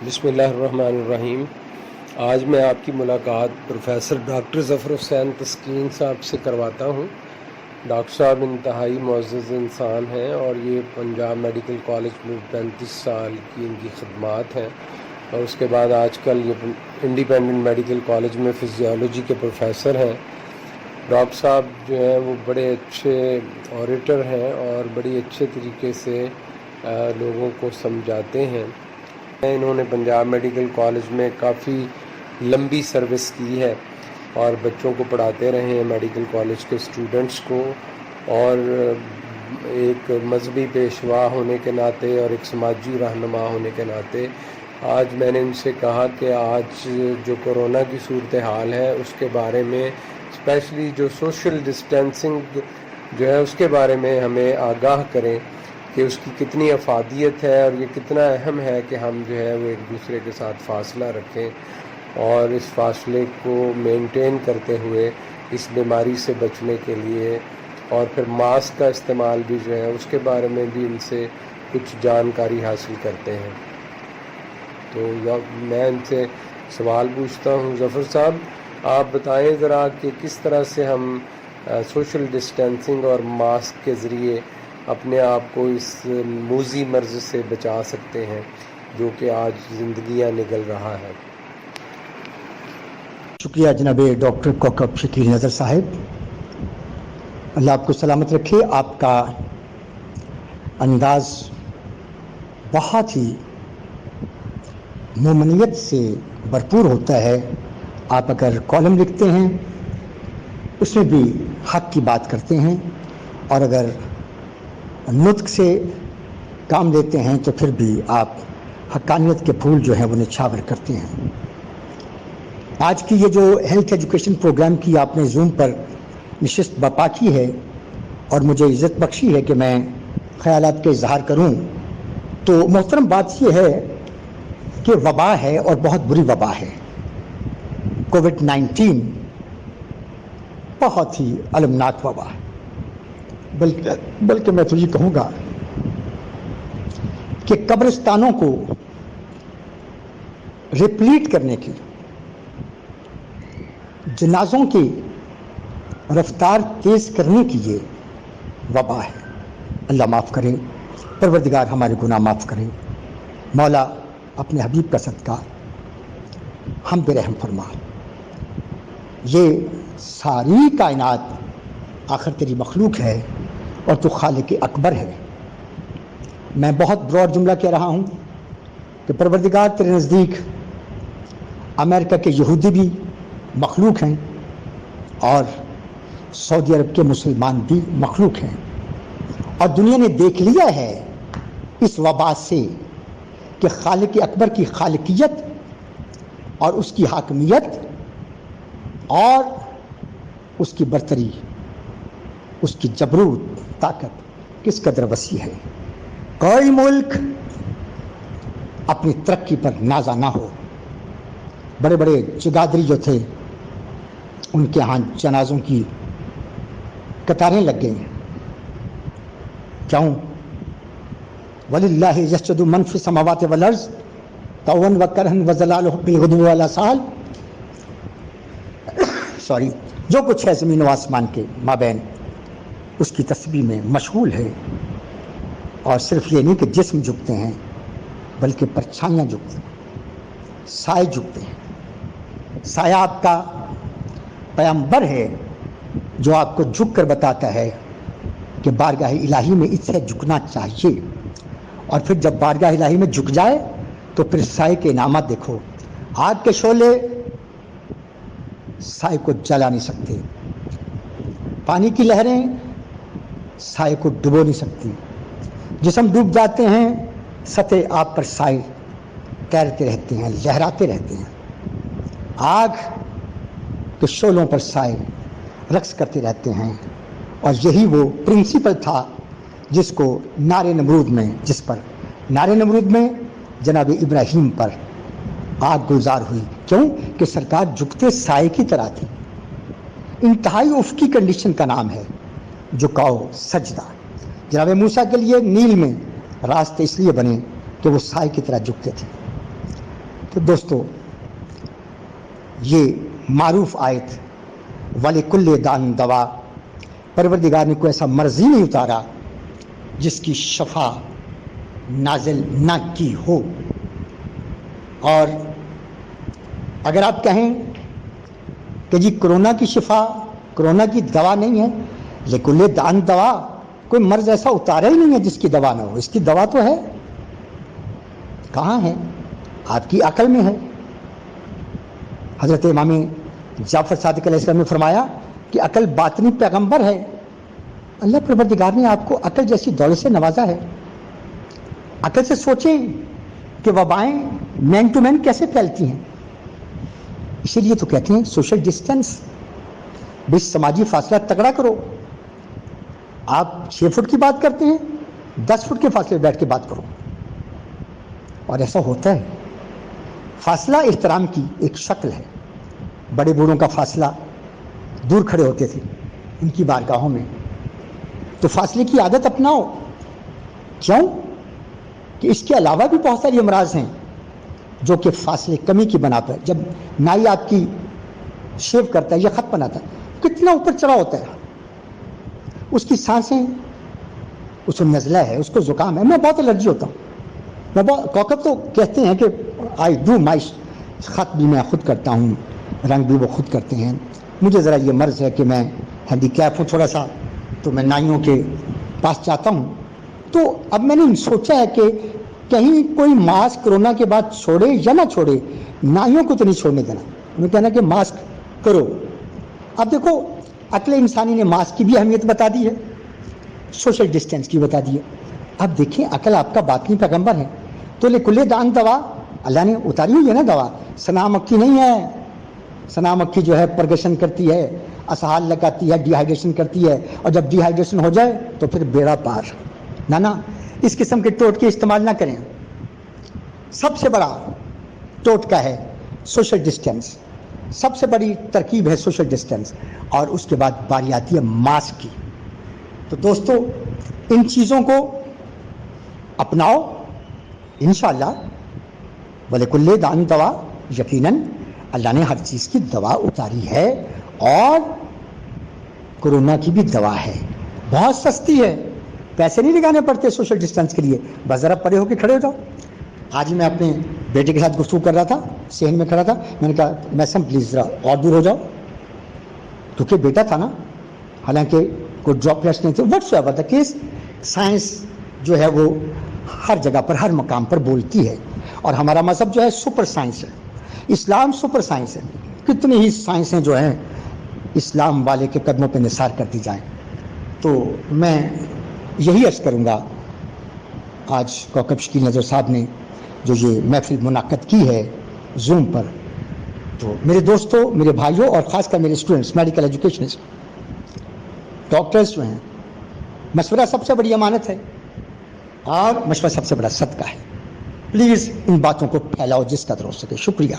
بسم اللہ الرحمن الرحیم۔ آج میں آپ کی ملاقات پروفیسر ڈاکٹر ظفر حسین تسکین صاحب سے کرواتا ہوں۔ ڈاکٹر صاحب انتہائی معزز انسان ہیں اور یہ پنجاب میڈیکل کالج میں 35 سال کی ان کی خدمات ہیں، اور اس کے بعد آج کل یہ انڈیپینڈنٹ میڈیکل کالج میں فزیولوجی کے پروفیسر ہیں۔ ڈاکٹر صاحب جو ہیں وہ بڑے اچھے اوریٹر ہیں اور بڑی اچھے طریقے سے لوگوں کو سمجھاتے ہیں۔ انہوں نے پنجاب میڈیکل کالج میں کافی لمبی سروس کی ہے اور بچوں کو پڑھاتے رہے ہیں، میڈیکل کالج کے اسٹوڈنٹس کو، اور ایک مذہبی پیشوا ہونے کے ناطے اور ایک سماجی رہنما ہونے کے ناطے آج میں نے ان سے کہا کہ آج جو کورونا کی صورتحال ہے اس کے بارے میں، اسپیشلی جو سوشل ڈسٹینسنگ جو ہے اس کے بارے میں ہمیں آگاہ کریں کہ اس کی کتنی افادیت ہے اور یہ کتنا اہم ہے کہ ہم جو ہے وہ ایک دوسرے کے ساتھ فاصلہ رکھیں اور اس فاصلے کو مینٹین کرتے ہوئے اس بیماری سے بچنے کے لیے، اور پھر ماسک کا استعمال بھی جو ہے اس کے بارے میں بھی ان سے کچھ جانکاری حاصل کرتے ہیں۔ تو میں ان سے سوال پوچھتا ہوں، ظفر صاحب آپ بتائیں ذرا کہ کس طرح سے ہم سوشل ڈسٹینسنگ اور ماسک کے ذریعے اپنے آپ کو اس موذی مرض سے بچا سکتے ہیں جو کہ آج زندگیاں نگل رہا ہے۔ شکریہ جناب ڈاکٹر کوکب شکیل نظر صاحب، اللہ آپ کو سلامت رکھے۔ آپ کا انداز بہت ہی مومنیت سے بھرپور ہوتا ہے۔ آپ اگر کالم لکھتے ہیں اس میں بھی حق کی بات کرتے ہیں، اور اگر نطق سے کام لیتے ہیں تو پھر بھی آپ حقانیت کے پھول جو ہیں وہ نچھاور کرتے ہیں۔ آج کی یہ جو ہیلتھ ایجوکیشن پروگرام کی آپ نے زوم پر نشست برپا کی ہے اور مجھے عزت بخشی ہے کہ میں خیالات کے اظہار کروں، تو محترم بات یہ ہے کہ وبا ہے اور بہت بری وبا ہے۔ کووڈ-19 بہت ہی المناک وبا ہے، بلکہ میں تو یہ کہوں گا کہ قبرستانوں کو ریپلیٹ کرنے کی، جنازوں کی رفتار تیز کرنے کی یہ وبا ہے۔ اللہ معاف کرے، پروردگار ہمارے گناہ معاف کرے، مولا اپنے حبیب کا صدقہ ہم پہ رحم فرما۔ یہ ساری کائنات آخر تیری مخلوق ہے اور تو خالق اکبر ہے۔ میں بہت براڈ جملہ کہہ رہا ہوں کہ پروردگار تیرے نزدیک امریکہ کے یہودی بھی مخلوق ہیں اور سعودی عرب کے مسلمان بھی مخلوق ہیں، اور دنیا نے دیکھ لیا ہے اس وبا سے کہ خالق اکبر کی خالقیت اور اس کی حاکمیت اور اس کی برتری، اس کی جبروت طاقت کس قدر وسیع ہے۔ کوئی ملک اپنی ترقی پر نازا نہ ہو۔ بڑے بڑے جگادری جو تھے ان کے ہاں جنازوں کی قطاریں لگ گئیں، کیوں؟ وَلِلَّهِ يَسْجُدُ مَنْ فِي السَّمَاوَاتِ وَالْأَرْضِ طَوْعًا وَكَرْهًا وَظِلَالُهُم بِالْغُدُوِّ وَالْآصَالِ۔ جو کچھ ہے زمین و آسمان کے مابین اس کی تسبیح میں مشغول ہے، اور صرف یہ نہیں کہ جسم جھکتے ہیں بلکہ پرچھائیاں جھکتی ہیں، سائے جھکتے ہیں۔ سایہ آپ کا پیغمبر ہے جو آپ کو جھک کر بتاتا ہے کہ بارگاہ الہی میں اس سے جھکنا چاہیے، اور پھر جب بارگاہ الہی میں جھک جائے تو پھر سائے کے انعامات دیکھو۔ آگ کے شعلے سائے کو جلا نہیں سکتے، پانی کی لہریں سائے کو ڈبو نہیں سکتی، جسم ڈوب جاتے ہیں سطح آب پر سائے تیرتے رہتے ہیں، لہراتے رہتے ہیں۔ آگ کے شعلوں پر سائے رقص کرتے رہتے ہیں، اور یہی وہ پرنسپل تھا جس پر نار نمرود میں جناب ابراہیم پر آگ گلزار ہوئی۔ کیوں؟ کہ سرکار جھکتے سائے کی طرح تھی۔ انتہائی افقی کنڈیشن کا نام ہے جھکاؤ سجدہ۔ جناب موسیٰ کے لیے نیل میں راستے اس لیے بنے کہ وہ سائے کی طرح جھکتے تھے۔ تو دوستو یہ معروف آیت وَلِكُلِّ دَاءٍ دَوَا، پروردگار نے کوئی ایسا مرض ہی نہیں اتارا جس کی شفا نازل نہ کی ہو. اور اگر آپ کہیں کہ جی کرونا کی شفا، کرونا کی دوا نہیں ہے، لِكُلِّ دَاءٍ دَوَا، کوئی مرض ایسا اتارا ہی نہیں ہے جس کی دوا نہ ہو. اس کی دوا تو ہے. کہاں ہے؟ آپ کی عقل میں ہے. حضرت امام جعفر صادق علیہ السلام نے فرمایا کہ عقل باطنی پیغمبر ہے. اللہ پروردگار نے آپ کو عقل جیسی دولت سے نوازا ہے. عقل سے سوچیں کہ وبائیں مین ٹو مین کیسے پھیلتی ہیں. اسی لیے تو کہتے ہیں سوشل ڈسٹینس، بھی سماجی فاصلہ تگڑا کرو. آپ 6 فٹ کی بات کرتے ہیں، 10 فٹ کے فاصلے بیٹھ کے بات کرو. اور ایسا ہوتا ہے. فاصلہ احترام کی ایک شکل ہے. بڑے بوڑھوں کا فاصلہ دور کھڑے ہوتے تھے ان کی بارگاہوں میں. تو فاصلے کی عادت اپناؤ. کیوں کہ اس کے علاوہ بھی بہت ساری امراض ہیں جو کہ فاصلے کمی کی بنا پر، جب نائی آپ کی شیو کرتا ہے یا خط بناتا ہے کتنا اوپر چڑھا ہوتا ہے، اس کی سانسیں، اس کو نزلہ ہے، اس کو زکام ہے. میں بہت الرجی ہوتا ہوں. میں بہت کوکب تو کہتے ہیں کہ آئی ڈو مائی، خط بھی میں خود کرتا ہوں، رنگ بھی وہ خود کرتے ہیں. مجھے ذرا یہ مرض ہے کہ میں ہینڈی کیپ ہوں تھوڑا سا، تو میں نائیوں کے پاس جاتا ہوں. تو اب میں نے سوچا ہے کہ کہیں کوئی ماسک کرونا کے بعد چھوڑے یا نہ چھوڑے، نائیوں کو تو نہیں چھوڑنے دینا. انہیں کہنا کہ ماسک کرو. اب دیکھو عقل انسانی نے ماسک کی بھی اہمیت بتا دی ہے، سوشل ڈسٹینس کی بتا دی ہے. اب دیکھیں عقل آپ کا باطنی پیغمبر ہے. تو لِكُلِّ دَاءٍ دَوَا، اللہ نے اتاری ہوئی ہے نا دوا. سنا مکھی نہیں ہے. سنا مکھی جو ہے پرگشن کرتی ہے، اسہال لگاتی ہے، ڈی ہائیڈریشن کرتی ہے، اور جب ڈی ہائیڈریشن ہو جائے تو پھر بیڑا پار. نہ اس قسم کے ٹوٹکے استعمال نہ کریں. سب سے بڑا ٹوٹکا ہے سوشل ڈسٹینس. سب سے بڑی ترکیب ہے سوشل ڈسٹینس. اور اس کے بعد باری آتی ہے ماسک کی. تو دوستو ان چیزوں کو اپناؤ انشاءاللہ. وَلِكُلِّ دَاءٍ دَوَا، یقیناً اللہ نے ہر چیز کی دوا اتاری ہے، اور کرونا کی بھی دوا ہے. بہت سستی ہے، پیسے نہیں لگانے پڑتے سوشل ڈسٹینس کے لیے. بس ذرا پڑے ہو کے کھڑے ہو جاؤ. آج میں اپنے بیٹے کے ساتھ گفتگو کر رہا تھا، صحن میں کھڑا تھا. میں نے کہا میسم پلیز ذرا اور دور ہو جاؤ، کیونکہ بیٹا تھا نا، حالانکہ کوئی ڈراپلیٹس نہیں تھے. What's ever the case, science جو ہے وہ ہر جگہ پر ہر مقام پر بولتی ہے. اور ہمارا مذہب جو ہے سپر سائنس ہے. اسلام سپر سائنس ہے. کتنی ہی سائنسیں جو ہیں اسلام والے کے قدموں پہ نثار کر دی جائیں. تو میں یہی عرض کروں گا، آج کوکب شکیل نذر صاحب نے جو یہ محفل منعقد کی ہے زوم پر، تو میرے دوستوں، میرے بھائیوں، اور خاص کر میرے اسٹوڈنٹس، میڈیکل ایجوکیشنسٹ، ڈاکٹرز جو ہیں، مشورہ سب سے بڑی امانت ہے، اور مشورہ سب سے بڑا صدقہ ہے. پلیز ان باتوں کو پھیلاؤ جس قدر ہو سکے. شکریہ.